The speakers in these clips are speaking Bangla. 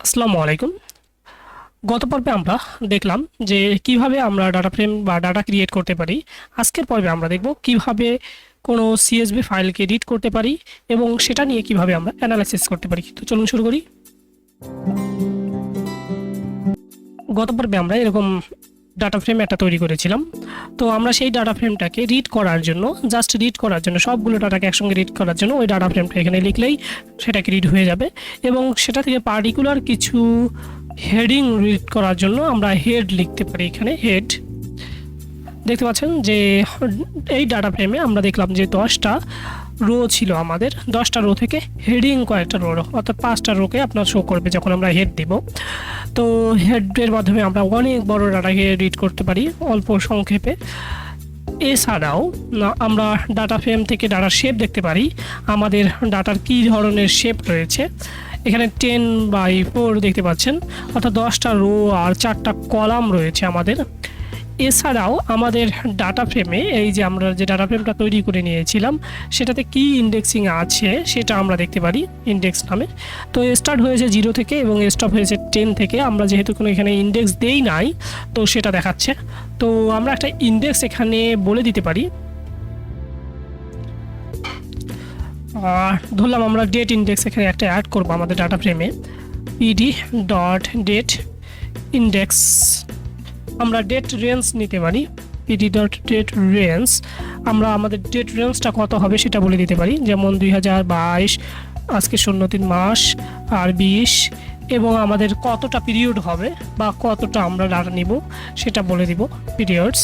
আসসালামু আলাইকুম। গত পর্বে আমরা দেখলাম যে কিভাবে আমরা ডাটা ফ্রেম বা ডাটা ক্রিয়েট করতে পারি। আজকের পর্বে আমরা দেখব কিভাবে কোনো সিএসভি ফাইলকে এডিট করতে পারি এবং সেটা নিয়ে কিভাবে আমরা অ্যানালাইসিস করতে পারি। তো চলুন শুরু করি। গত পর্বে আমরা এরকম ডাটা ফ্রেম একটা তৈরি করেছিলাম। তো আমরা সেই ডাটা ফ্রেমটাকে রিড করার জন্য, জাস্ট রিড করার জন্য, সবগুলো ডাটাকে একসঙ্গে রিড করার জন্য ওই ডাটা ফ্রেমটা এখানে লিখলেই সেটাকে রিড হয়ে যাবে। এবং সেটা থেকে পার্টিকুলার কিছু হেডিং রিড করার জন্য আমরা হেড লিখতে পারি। এখানে হেড দেখতে পাচ্ছেন যে এই ডাটা ফ্রেমে আমরা দেখলাম যে 10টা রো ছিল, আমাদের 10টা রো থেকে হেডিং কয়েকটা রো, অর্থাৎ 5টা রোকে আপনার শো করবে যখন আমরা হেড দিব। তো হেডের মাধ্যমে আমরা অনেক বড় ডাটাকে রিড করতে পারি অল্প সংক্ষেপে। এছাড়াও আমরা ডাটা ফ্রেম থেকে ডাটার শেপ দেখতে পারি, আমাদের ডাটার কী ধরনের শেপ রয়েছে। এখানে 10/4 দেখতে পাচ্ছেন, অর্থাৎ 10টা রো আর 4টা কলাম রয়েছে আমাদের। এছাড়াও আমাদের ডাটা ফ্রেমে এই যে আমরা যে ডাটা ফ্রেমটা তৈরি করে নিয়েছিলাম সেটাতে কি ইন্ডেক্সিং আছে সেটা আমরা দেখতে পারি ইন্ডেক্স নামে। তো স্টার্ট হয়েছে 0 থেকে এবং স্টপ হয়েছে 10 থেকে। আমরা যেহেতু কোনো এখানে ইন্ডেক্স দেই নাই তো সেটা দেখাচ্ছে। তো আমরা একটা ইন্ডেক্স এখানে বলে দিতে পারি, আর ধরলাম আমরা ডেট ইন্ডেক্স এখানে একটা অ্যাড করব আমাদের ডাটা ফ্রেমে, pd.date ইন্ডেক্স। আমরা ডেট রেঞ্জ নিতে পারি, pd.date রেঞ্জ। আমরা আমাদের ডেট রেঞ্জটা কত হবে সেটা বলে দিতে পারি, যেমন 2022 আজকে 03 মাস আর 20, এবং আমাদের কতটা পিরিয়ড হবে বা কতটা আমরা ডাটা নিব সেটা বলে দিব, পিরিয়ডস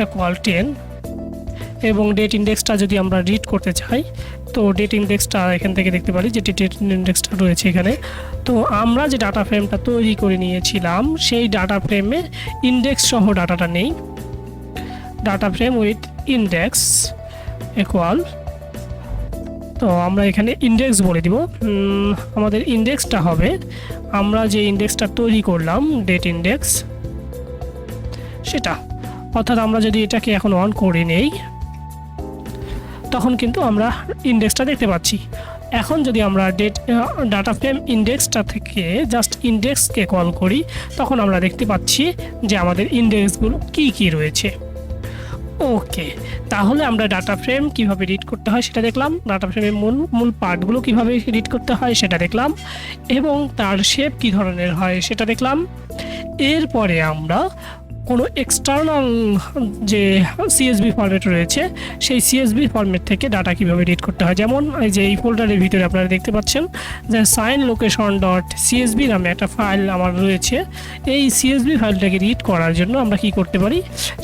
ইকুয়াল 10। এবং ডেট ইন্ডেক্সটা যদি আমরা রিড করতে চাই তো ডেট ইন্ডেক্সটা এখান থেকে দেখতে পারি, যে ডেট ইন্ডেক্সটা রয়েছে এখানে। তো আমরা যে ডাটা ফ্রেমটা তৈরি করে নিয়েছিলাম সেই ডাটা ফ্রেমে ইন্ডেক্স সহ ডাটাটা নেই, data frame with index equal, তো আমরা এখানে ইন্ডেক্স বলে দিব। আমাদের ইন্ডেক্সটা হবে আমরা যে ইন্ডেক্সটা তৈরি করলাম ডেট ইন্ডেক্স সেটা, অর্থাৎ আমরা যদি এটাকে এখন অন করে নেই তখন কিন্তু আমরা ইন্ডেক্সটা দেখতে পাচ্ছি। এখন যদি আমরা ডাটা ফ্রেম ইন্ডেক্সটা থেকে জাস্ট ইন্ডেক্সকে কল করি তখন আমরা দেখতে পাচ্ছি যে আমাদের ইন্ডেক্সগুলো কি কি রয়েছে। ওকে, তাহলে আমরা ডাটা ফ্রেম কীভাবে রিড করতে হয় সেটা দেখলাম, ডাটা ফ্রেমের মূল পার্টগুলো কীভাবে রিড করতে হয় সেটা দেখলাম, এবং তার শেপ কী ধরনের হয় সেটা দেখলাম। এরপরে আমরা কোনো এক্সটার্নাল যে সিএসভি ফরম্যাট রয়েছে সেই সিএসভি ফরম্যাট থেকে ডাটা কীভাবে রিড করতে হয়, যেমন এই যে এই ফোল্ডারের ভিতরে আপনারা দেখতে পাচ্ছেন যে সাইন লোকেশন ডট সিএসভি নামে একটা ফাইল আমার রয়েছে। এই সিএসভি ফাইলটাকে রিড করার জন্য আমরা কি করতে পারি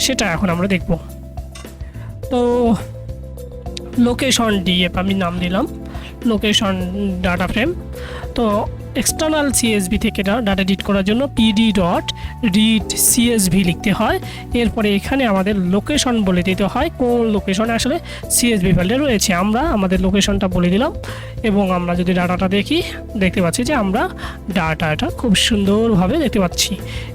সেটা এখন আমরা দেখব। তো লোকেশন ডিএফ আমি নাম দিলাম, লোকেশন ডাটা ফ্রেম। তো এক্সটার্নাল সিএসভি থেকে ডাটা রিড করার জন্য pd.read CSV লিখতে হয়। এরপরে এখানে আমাদের লোকেশন বলে দিতে হয় কোন লোকেশনে আসলে সিএসভি ফাইলটা রয়েছে। আমরা আমাদের লোকেশনটা বলে দিলাম এবং আমরা যদি ডাটাটা দেখতে পাচ্ছি যে আমরা ডাটাটা খুব সুন্দরভাবে দেখতে পাচ্ছি,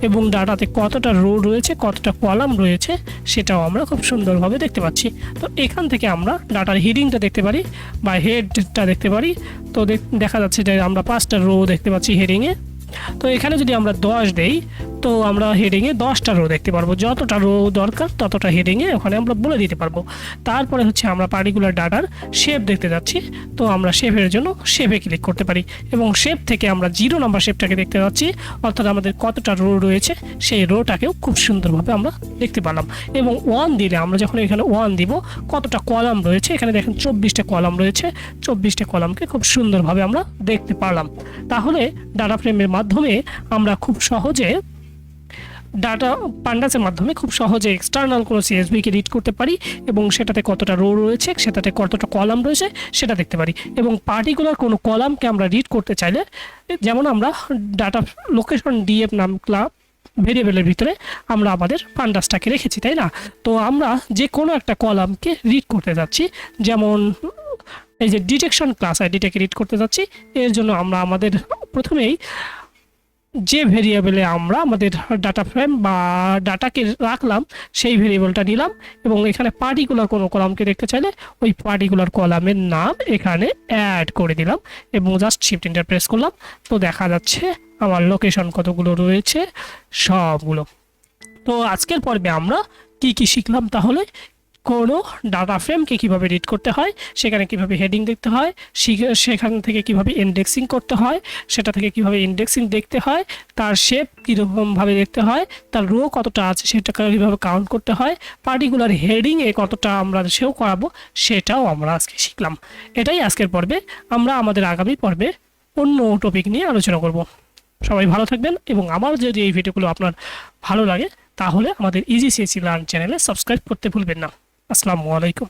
এবং ডাটাতে কতটা রো রয়েছে কতটা কলাম রয়েছে সেটাও আমরা খুব সুন্দরভাবে দেখতে পাচ্ছি। তো এখান থেকে আমরা ডাটার হেডিংটা দেখতে পারি বা হেডটা দেখতে পারি। তো দেখা যাচ্ছে যে আমরা 5টা রো দেখতে পাচ্ছি হেডিংয়ে। তো এখানে যদি আমরা 10 দেই তো আমরা হেডিংয়ে 10টা রো দেখতে পারবো, যতটা রো দরকার ততটা হেডিংয়ে ওখানে আমরা বলে দিতে পারবো। তারপরে হচ্ছে আমরা পার্টিকুলার ডাটার শেপ দেখতে যাচ্ছি, তো আমরা শেপের জন্য শেপে ক্লিক করতে পারি, এবং শেপ থেকে আমরা 0 নাম্বার শেপটাকে দেখতে পাচ্ছি, অর্থাৎ আমাদের কতটা রো রয়েছে সেই রোটাকেও খুব সুন্দরভাবে আমরা দেখতে পেলাম। এবং 1 দিলে আমরা যখন এখানে 1 দিব কতটা কলাম রয়েছে, এখানে দেখেন 24টা কলাম রয়েছে, 24টা কলামকে খুব সুন্দরভাবে আমরা দেখতে পারলাম। তাহলে ডাটা ফ্রেমের মাধ্যমে আমরা খুব সহজে ডাটা পান্ডাসের মাধ্যমে খুব সহজে এক্সটার্নাল কোনো সিএসভিকে রিড করতে পারি, এবং সেটাতে কতটা রো রয়েছে সেটাতে কতটা কলাম রয়েছে সেটা দেখতে পারি। এবং পার্টিকুলার কোনো কলামকে আমরা রিড করতে চাইলে, যেমন আমরা ডাটা লোকেশন ডিএফ নাম ভেরিয়েবলের ভিতরে আমরা আমাদের পান্ডাসটাকে রেখেছি, তাই না? তো আমরা যে কোনো একটা কলামকে রিড করতে যাচ্ছি, যেমন এই যে ডিটেকশন ক্লাস আইডিটাকে রিড করতে যাচ্ছি, এর জন্য আমরা আমাদের প্রথমেই যে ভেরিয়েবলে আমরা আমাদের ডাটা ফ্রেম বা ডাটাকে রাখলাম সেই ভেরিয়েবলটা নিলাম এবং এখানে পার্টিকুলার কোনো কলামকে দেখতে চাইলে ওই পার্টিকুলার কলামের নাম এখানে অ্যাড করে দিলাম এবং জাস্ট শিফট এন্টার প্রেস করলাম। তো দেখা যাচ্ছে আমার লোকেশন কতগুলো রয়েছে সবগুলো। তো আজকের পর্বে আমরা কি কি শিখলাম তাহলে, কোনো ডাটা ফ্রেমকে কীভাবে রিড করতে হয়, সেখানে কিভাবে হেডিং দেখতে হয়, সেখান থেকে কিভাবে ইন্ডেক্সিং করতে হয়, সেটা থেকে কিভাবে ইন্ডেক্সিং দেখতে হয়, তার শেপ কীরকমভাবে দেখতে হয়, তার রো কতটা আছে সেটা কীভাবে কাউন্ট করতে হয়, পার্টিকুলার হেডিংয়ে কতটা আমরা সেও করাবো সেটাও আমরা আজকে শিখলাম। এটাই আজকের পর্বে। আমরা আমাদের আগামী পর্বে অন্য টপিক নিয়ে আলোচনা করব। সবাই ভালো থাকবেন এবং আমার যদি এই ভিডিওগুলো আপনার ভালো লাগে তাহলে আমাদের ইজি সিএসসি লার্ন চ্যানেলে সাবস্ক্রাইব করতে ভুলবেন না। আসসালামু আলাইকুম।